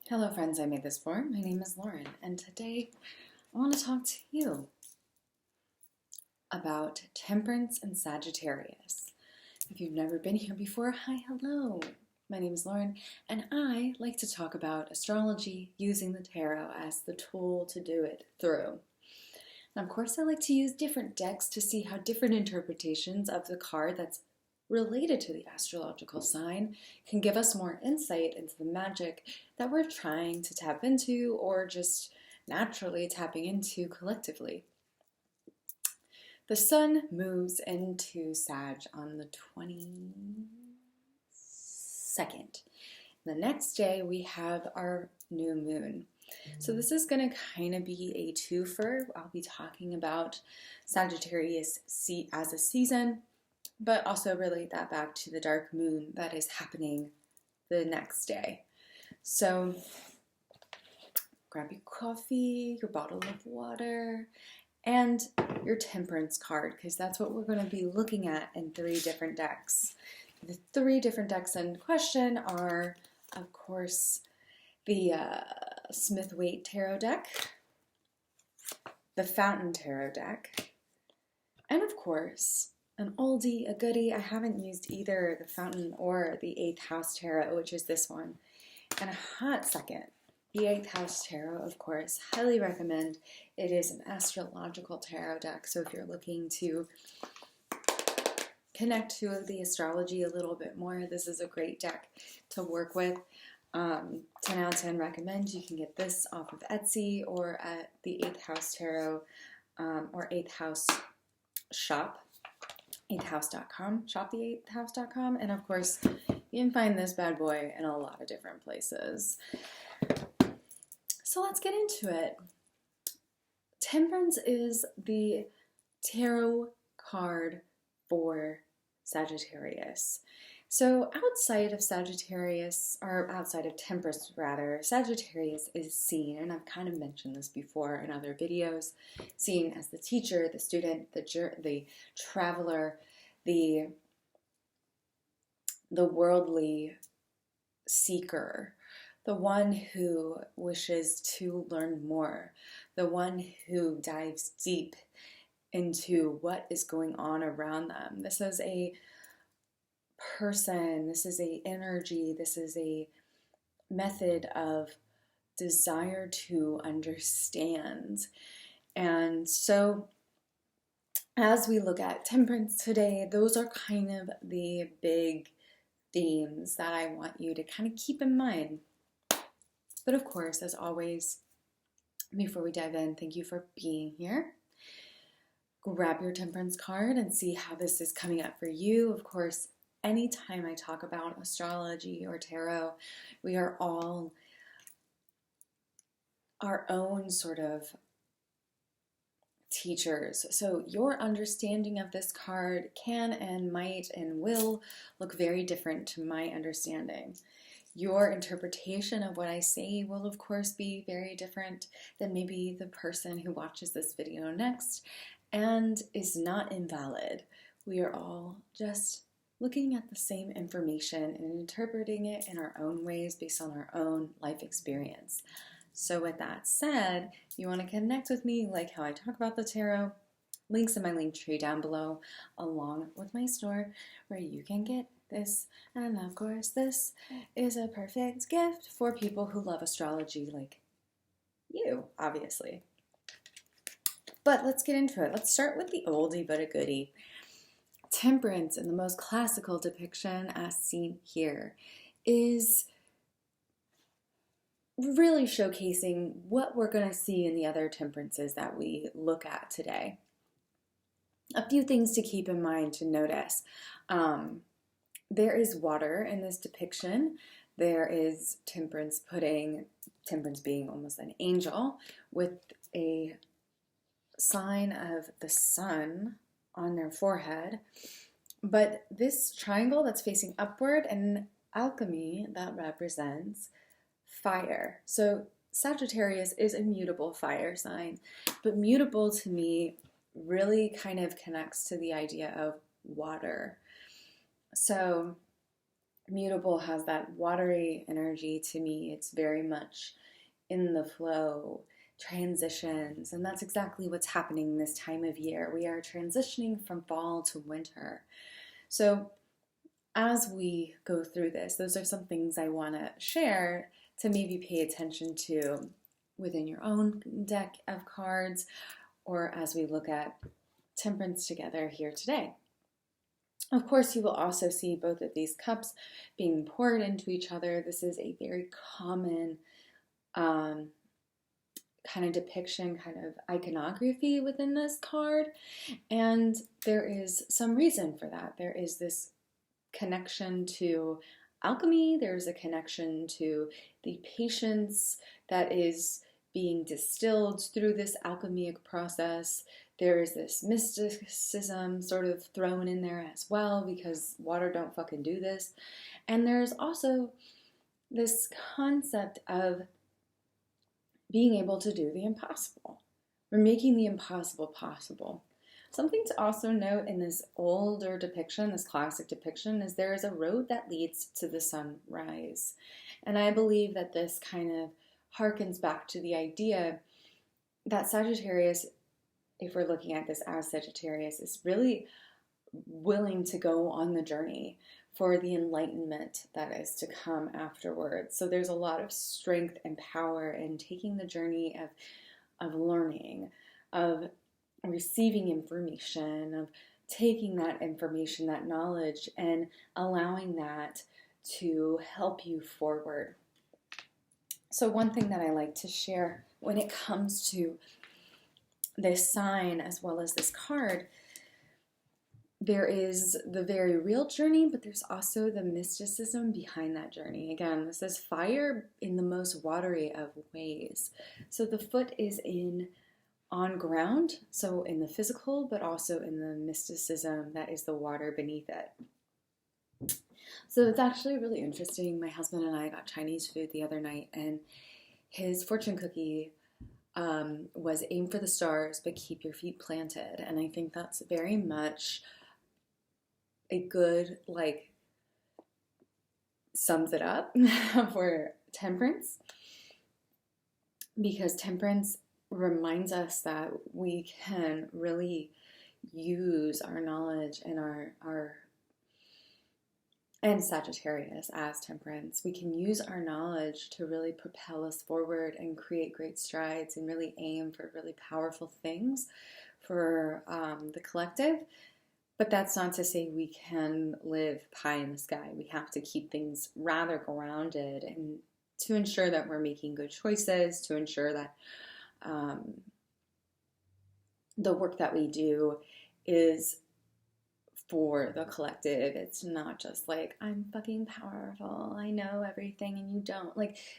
Hello friends I made this for. My name is Lauren and today I want to talk to you about Temperance and Sagittarius. If you've never been here before, hi, hello. My name is Lauren and I like to talk about astrology using the tarot as the tool to do it through. And of course I like to use different decks to see how different interpretations of the card that's related to the astrological sign can give us more insight into the magic that we're trying to tap into or just naturally tapping into collectively. The sun moves into Sag on the 22nd. The next day we have our new moon. So this is going to kind of be a twofer. I'll be talking about Sagittarius as a season, but also relate that back to the dark moon that is happening the next day. So grab your coffee, your bottle of water, and your temperance card, because that's what we're going to be looking at in 3 different decks. The 3 different decks in question are, of course, the Smith-Waite Tarot deck, the Fountain Tarot deck, and of course, an oldie, a goodie. I haven't used either the Fountain or the 8th House Tarot, which is this one, in a hot second. The 8th House Tarot, of course, highly recommend. It is an astrological tarot deck, so if you're looking to connect to the astrology a little bit more, this is a great deck to work with. 10 out of 10 recommend. You can get this off of Etsy or at the 8th House Tarot or 8th House shop. 8thhouse.com, shop8thhouse.com, and of course you can find this bad boy in a lot of different places. So let's get into it. Temperance is the tarot card for Sagittarius. So outside of Sagittarius, or outside of Temperance rather, Sagittarius is seen, and I've kind of mentioned this before in other videos, seen as the teacher, the student, the traveler, the worldly seeker, the one who wishes to learn more, the one who dives deep into what is going on around them. This is a person, this is a energy, this is a method of desire to understand. And so as we look at Temperance today, those are kind of the big themes that I want you to kind of keep in mind. But of course, as always, before we dive in, thank you for being here. Grab your Temperance card and see how this is coming up for you. Of course, anytime I talk about astrology or tarot, we are all our own sort of teachers. So your understanding of this card can and might and will look very different to my understanding. Your interpretation of what I say will of course be very different than maybe the person who watches this video next, and is not invalid. We are all just looking at the same information and interpreting it in our own ways based on our own life experience. So with that said, you want to connect with me like how I talk about the tarot, links in my link tree down below, along with my store where you can get this. And of course, this is a perfect gift for people who love astrology like you, obviously. But let's get into it. Let's start with the oldie but a goodie. Temperance, in the most classical depiction as seen here, is really showcasing what we're going to see in the other temperances that we look at today. A few things to keep in mind to notice. There is water in this depiction. There is Temperance being almost an angel, with a sign of the sun on their forehead. But this triangle that's facing upward, and alchemy that represents fire. So Sagittarius is a mutable fire sign, but mutable to me really kind of connects to the idea of water. So Mutable has that watery energy to me. It's very much in the flow, transitions, and that's exactly what's happening this time of year. We are transitioning from fall to winter. So as we go through this, those are some things I want to share to maybe pay attention to within your own deck of cards, or as we look at Temperance together here today. Of course, you will also see both of these cups being poured into each other. This is a very common kind of depiction, kind of iconography within this card. And there is some reason for that. There is this connection to alchemy. There's a connection to the patience that is being distilled through this alchemic process. There is this mysticism sort of thrown in there as well, because water don't fucking do this. And there's also this concept of being able to do the impossible. We're making the impossible possible. Something to also note in this older depiction, this classic depiction, is there is a road that leads to the sunrise. And I believe that this kind of harkens back to the idea that Sagittarius, if we're looking at this as Sagittarius, is really willing to go on the journey for the enlightenment that is to come afterwards. So there's a lot of strength and power in taking the journey of learning, of receiving information, of taking that information, that knowledge, and allowing that to help you forward. So one thing that I like to share when it comes to this sign as well as this card, there is the very real journey, but there's also the mysticism behind that journey. Again, this is fire in the most watery of ways. So the foot is on ground, so in the physical, but also in the mysticism that is the water beneath it. So it's actually really interesting. My husband and I got Chinese food the other night, and his fortune cookie was aim for the stars, but keep your feet planted. And I think that's very much a good, sums it up for Temperance, because Temperance reminds us that we can really use our knowledge and and Sagittarius as Temperance. We can use our knowledge to really propel us forward and create great strides and really aim for really powerful things for the collective. But that's not to say we can live pie in the sky. We have to keep things rather grounded, and to ensure that we're making good choices, to ensure that the work that we do is for the collective. It's not just like, I'm fucking powerful, I know everything and you don't.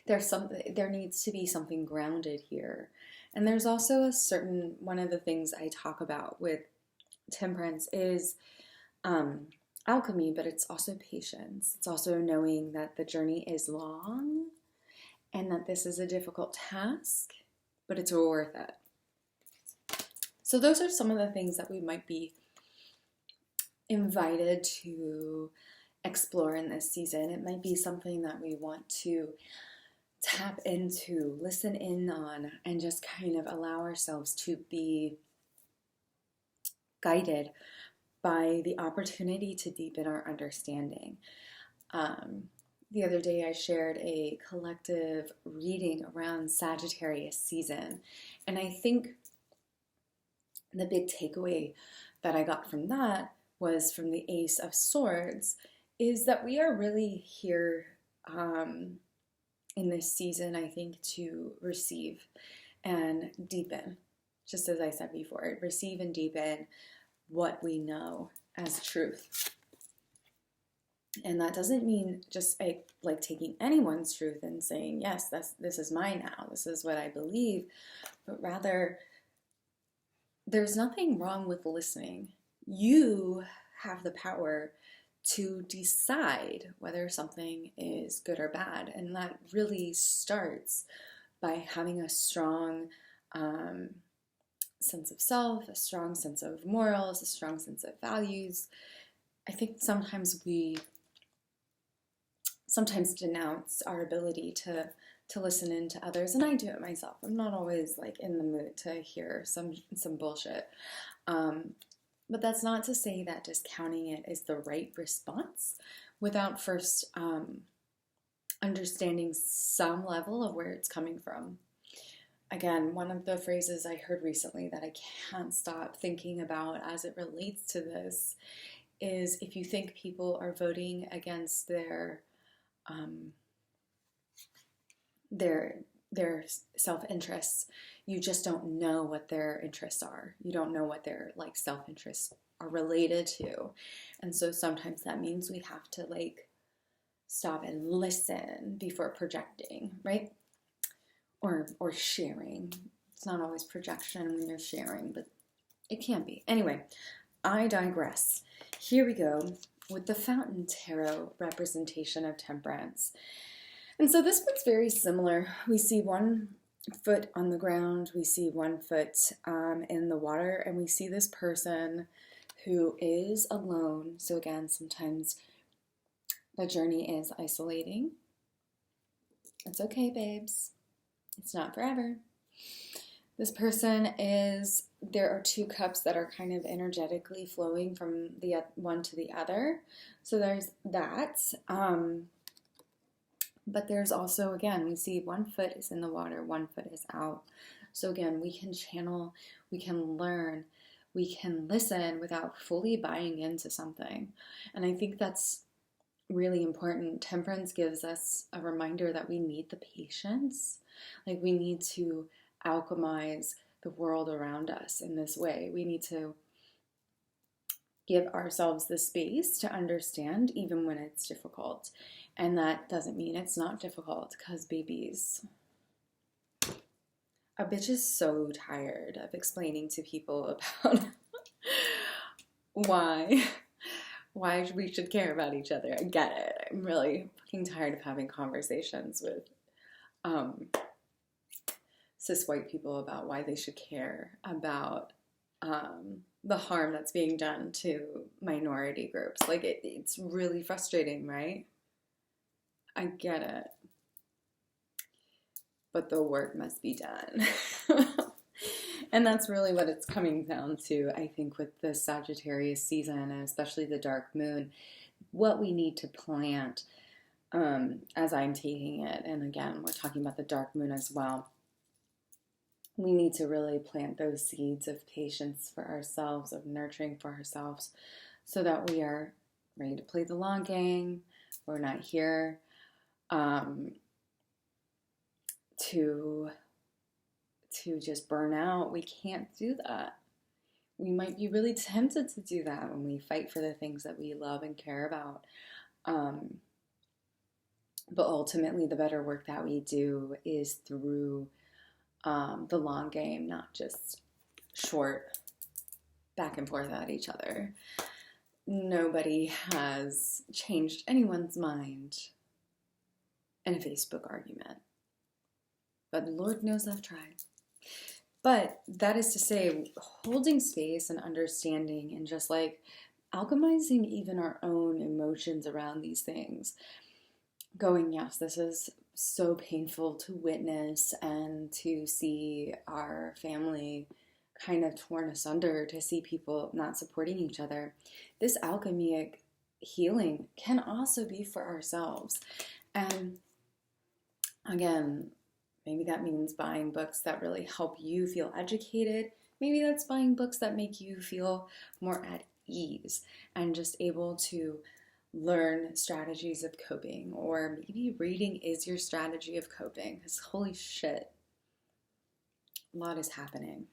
There needs to be something grounded here. And there's also one of the things I talk about with Temperance is alchemy, but it's also patience. It's also knowing that the journey is long and that this is a difficult task, but it's worth it. So those are some of the things that we might be invited to explore in this season. It might be something that we want to tap into, listen in on, and just kind of allow ourselves to be guided by the opportunity to deepen our understanding. The other day I shared a collective reading around Sagittarius season, and I think the big takeaway that I got from that was from the Ace of Swords, is that we are really here in this season, I think, to receive and deepen. Just as I said before, receive and deepen what we know as truth. And that doesn't mean just like taking anyone's truth and saying, yes, this is mine now, this is what I believe, but rather there's nothing wrong with listening. You have the power to decide whether something is good or bad. And that really starts by having a strong sense of self, a strong sense of morals, a strong sense of values. I think sometimes we sometimes denounce our ability to listen in to others, and I do it myself. I'm not always like in the mood to hear some bullshit. But that's not to say that discounting it is the right response without first understanding some level of where it's coming from. Again, one of the phrases I heard recently that I can't stop thinking about as it relates to this is, if you think people are voting against their self-interests, you just don't know what their interests are. You don't know what their like self-interests are related to. And so sometimes that means we have to like stop and listen before projecting, right? Or sharing. It's not always projection when you're sharing, but it can be. Anyway, I digress. Here we go with the Fountain Tarot representation of Temperance. And so this one's very similar. We see one foot on the ground, we see one foot in the water, and we see this person who is alone. So again, sometimes the journey is isolating. It's okay, babes. It's not forever. This person is, there are two cups that are kind of energetically flowing from the one to the other. So there's that. But there's also, again, we see one foot is in the water, one foot is out. So again, we can channel, we can learn, we can listen without fully buying into something. And I think that's really important. Temperance gives us a reminder that we need the patience. Like we need to alchemize the world around us in this way. We need to give ourselves the space to understand even when it's difficult. And that doesn't mean it's not difficult, because babies, a bitch is so tired of explaining to people about why we should care about each other. I get it. I'm really fucking tired of having conversations with cis white people about why they should care about the harm that's being done to minority groups. Like it's really frustrating, right? I get it. But the work must be done. And that's really what it's coming down to, I think, with the Sagittarius season, and especially the dark moon, what we need to plant as I'm taking it. And again, we're talking about the dark moon as well. We need to really plant those seeds of patience for ourselves, of nurturing for ourselves, so that we are ready to play the long game. We're not here to just burn out. We can't do that. We might be really tempted to do that when we fight for the things that we love and care about. But ultimately, the better work that we do is through the long game, not just short back and forth at each other. Nobody has changed anyone's mind in a Facebook argument. But Lord knows I've tried. But that is to say, holding space and understanding and just like alchemizing even our own emotions around these things. Going, yes, this is so painful to witness and to see our family kind of torn asunder, to see people not supporting each other. This alchemic healing can also be for ourselves. And again, maybe that means buying books that really help you feel educated. Maybe that's buying books that make you feel more at ease and just able to learn strategies of coping. Or maybe reading is your strategy of coping, because holy shit, a lot is happening.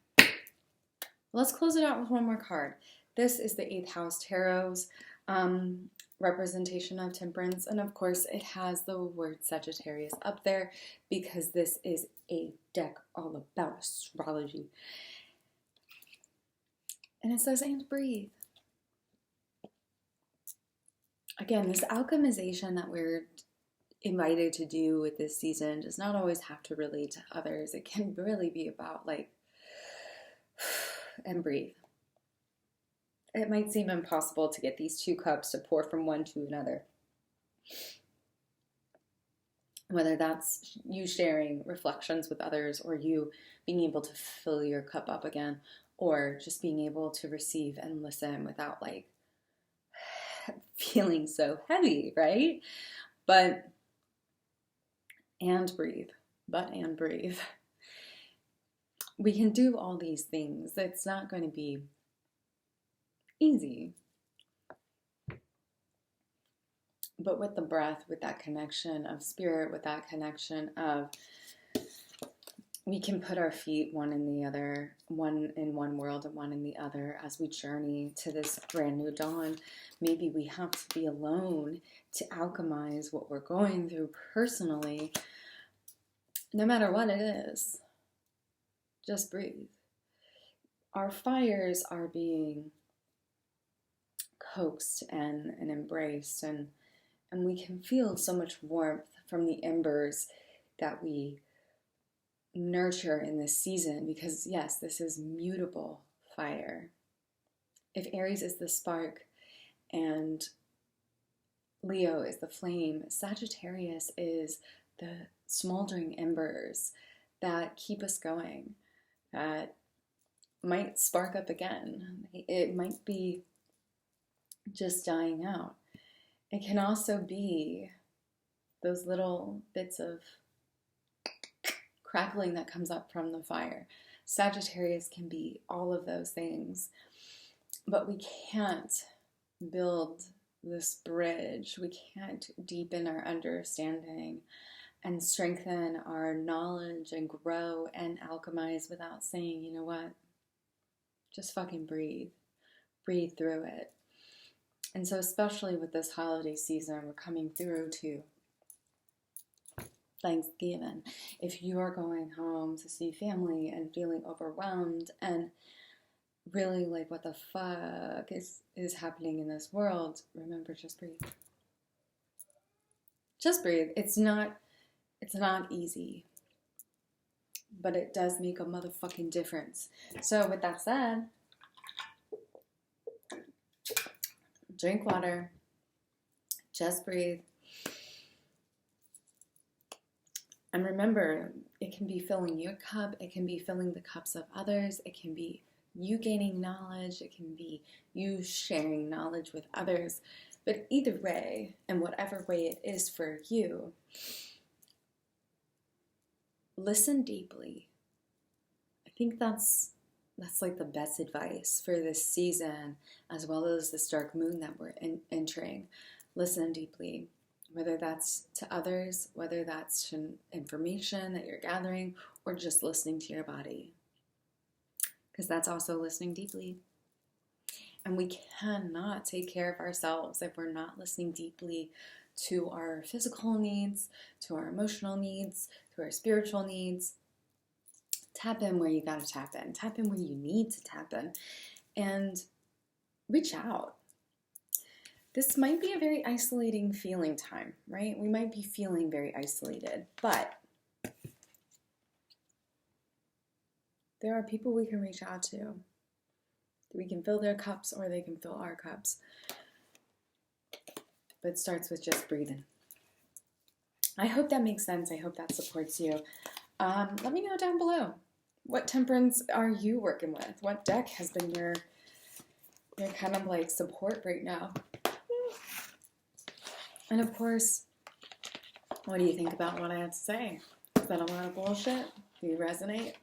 Let's close it out with one more card. This is the 8th House Tarot's representation of Temperance, and of course it has the word Sagittarius up there because this is a deck all about astrology. And it says, and breathe. Again, this alchemization that we're invited to do with this season does not always have to relate to others. It can really be about like, and breathe. It might seem impossible to get these two cups to pour from one to another. whether that's you sharing reflections with others or you being able to fill your cup up again, or just being able to receive and listen without like feeling so heavy, right? But and breathe, and breathe. We can do all these things. It's not going to be easy. But with the breath, with that connection of spirit, with that connection of, we can put our feet one in the other, one in one world and one in the other as we journey to this brand new dawn. Maybe we have to be alone to alchemize what we're going through personally. No matter what it is, just breathe. Our fires are being coaxed and embraced, and we can feel so much warmth from the embers that we nurture in this season, because yes, this is mutable fire. If Aries is the spark and Leo is the flame, Sagittarius is the smoldering embers that keep us going, that might spark up again. It might be just dying out. It can also be those little bits of crackling that comes up from the fire. Sagittarius can be all of those things, but we can't build this bridge. We can't deepen our understanding and strengthen our knowledge and grow and alchemize without saying, you know what, just fucking breathe. Breathe through it. And so especially with this holiday season, we're coming through to Thanksgiving. If you are going home to see family and feeling overwhelmed and really like, what the fuck is happening in this world, remember, just breathe. Just breathe. It's not easy, but it does make a motherfucking difference. So with that said, drink water, just breathe. And remember, it can be filling your cup, it can be filling the cups of others, it can be you gaining knowledge, it can be you sharing knowledge with others. But either way, and whatever way it is for you, listen deeply. I think that's like the best advice for this season, as well as this dark moon that we're entering. Listen deeply, whether that's to others, whether that's to information that you're gathering, or just listening to your body, because that's also listening deeply. And we cannot take care of ourselves if we're not listening deeply to our physical needs, to our emotional needs, to our spiritual needs. Tap in where you gotta tap in. Tap in where you need to tap in. And reach out. This might be a very isolating feeling time, right? We might be feeling very isolated, but there are people we can reach out to. We can fill their cups or they can fill our cups. But it starts with just breathing. I hope that makes sense. I hope that supports you. Let me know down below. What temperance are you working with? What deck has been your kind of like support right now? And of course, what do you think about what I have to say? Is that a lot of bullshit? Do you resonate?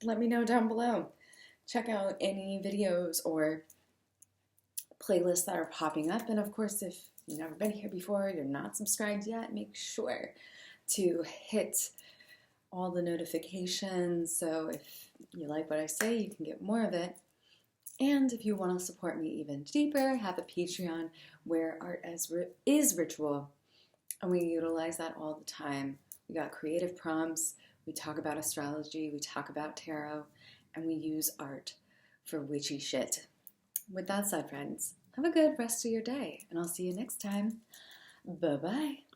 Let me know down below. Check out any videos or playlists that are popping up. And of course, if you've never been here before, you're not subscribed yet, make sure to hit all the notifications. So if you like what I say, you can get more of it. And if you want to support me even deeper, have a Patreon where art is ritual. And we utilize that all the time. We got creative prompts. We talk about astrology. We talk about tarot. And we use art for witchy shit. With that said, friends, have a good rest of your day. And I'll see you next time. Bye-bye.